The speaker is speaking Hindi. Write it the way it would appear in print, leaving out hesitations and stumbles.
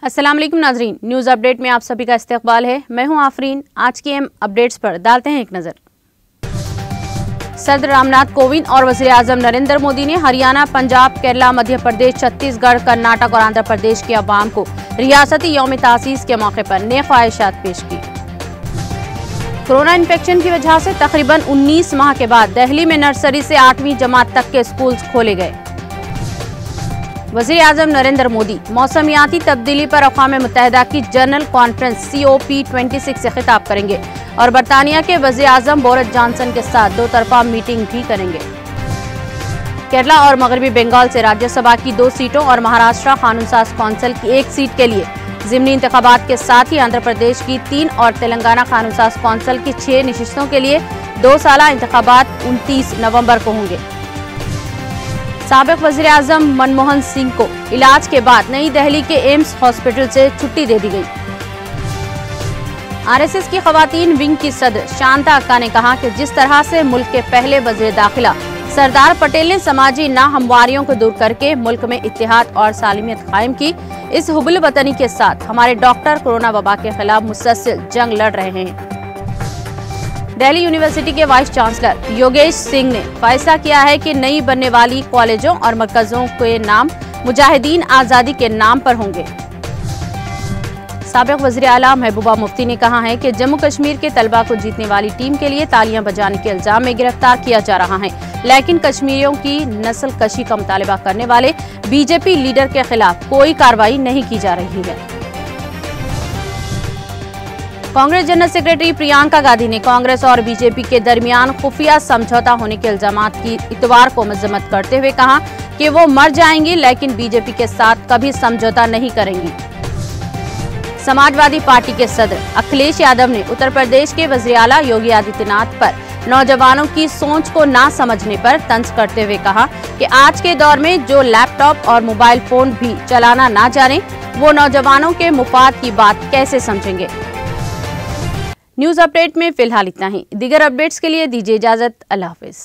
अस्सलाम वालेकुम नाजरीन, न्यूज़ अपडेट में आप सभी का इस्तकबाल है। मैं हूं आफरीन। आज की अहम अपडेट्स पर डालते हैं एक नज़र। सदर रामनाथ कोविंद और वज़ीर आज़म नरेंद्र मोदी ने हरियाणा, पंजाब, केरला, मध्य प्रदेश, छत्तीसगढ़, कर्नाटक और आंध्र प्रदेश के अवाम को रियासती यौम तासीस के मौके पर नेक ख्वाहिशात पेश की। कोरोना इन्फेक्शन की वजह से तकरीबन 19 माह के बाद दिल्ली में नर्सरी से 8वीं जमात तक के स्कूल खोले गए। वज़ीर आज़म नरेंद्र मोदी मौसमियाती तब्दीली पर अक़वाम मुत्तहिदा की जनरल कॉन्फ्रेंस COP26 से खिताब करेंगे और बरतानिया के वज़ीर आज़म बोरिस जॉनसन के साथ दो तरफा मीटिंग भी करेंगे। केरला और मगरबी बंगाल से राज्यसभा की 2 सीटों और महाराष्ट्र कानून साज कौंसिल की 1 सीट के लिए ज़िमनी इंतखाबात के साथ ही आंध्र प्रदेश की 3 और तेलंगाना कानून साज कौंसिल की 6 नशिस्तों के लिए 2 साला इंतखाबात 29 नवंबर को होंगे। साबिक वज़ीर आज़म मनमोहन सिंह को इलाज के बाद नई दिल्ली के एम्स हॉस्पिटल से छुट्टी दे दी गई। RSS की खवातीन विंग की सदर शांता अक्का ने कहा कि जिस तरह से मुल्क के पहले वज़ीर दाखिला सरदार पटेल ने समाजी नाहमवारियों को दूर करके मुल्क में इत्तेहाद और सालिमियत कायम की, इस हुब्बुल वतनी के साथ हमारे डॉक्टर कोरोना वबा के खिलाफ मुसलसल जंग लड़ रहे हैं। दिल्ली यूनिवर्सिटी के वाइस चांसलर योगेश सिंह ने फैसला किया है कि नई बनने वाली कॉलेजों और मरकजों के नाम मुजाहिदीन आज़ादी के नाम पर होंगे। साबिक वज़ीर आला महबूबा मुफ्ती ने कहा है कि जम्मू कश्मीर के तलबा को जीतने वाली टीम के लिए तालियां बजाने के इल्जाम में गिरफ्तार किया जा रहा है, लेकिन कश्मीरियों की नस्ल कशी का मुतालिबा करने वाले बीजेपी लीडर के खिलाफ कोई कार्रवाई नहीं की जा रही है। कांग्रेस जनरल सेक्रेटरी प्रियंका गांधी ने कांग्रेस और बीजेपी के दरमियान खुफिया समझौता होने के इल्जामात की इतवार को मजम्मत करते हुए कहा कि वो मर जाएंगी लेकिन बीजेपी के साथ कभी समझौता नहीं करेंगी। समाजवादी पार्टी के सदर अखिलेश यादव ने उत्तर प्रदेश के वज़ीर आला योगी आदित्यनाथ पर नौजवानों की सोच को ना समझने पर तंज करते हुए कहा कि आज के दौर में जो लैपटॉप और मोबाइल फोन भी चलाना ना जाने, वो नौजवानों के मुफाद की बात कैसे समझेंगे। न्यूज़ अपडेट में फिलहाल इतना ही। दीगर अपडेट्स के लिए दीजिए इजाजत। अल्लाह हाफिज।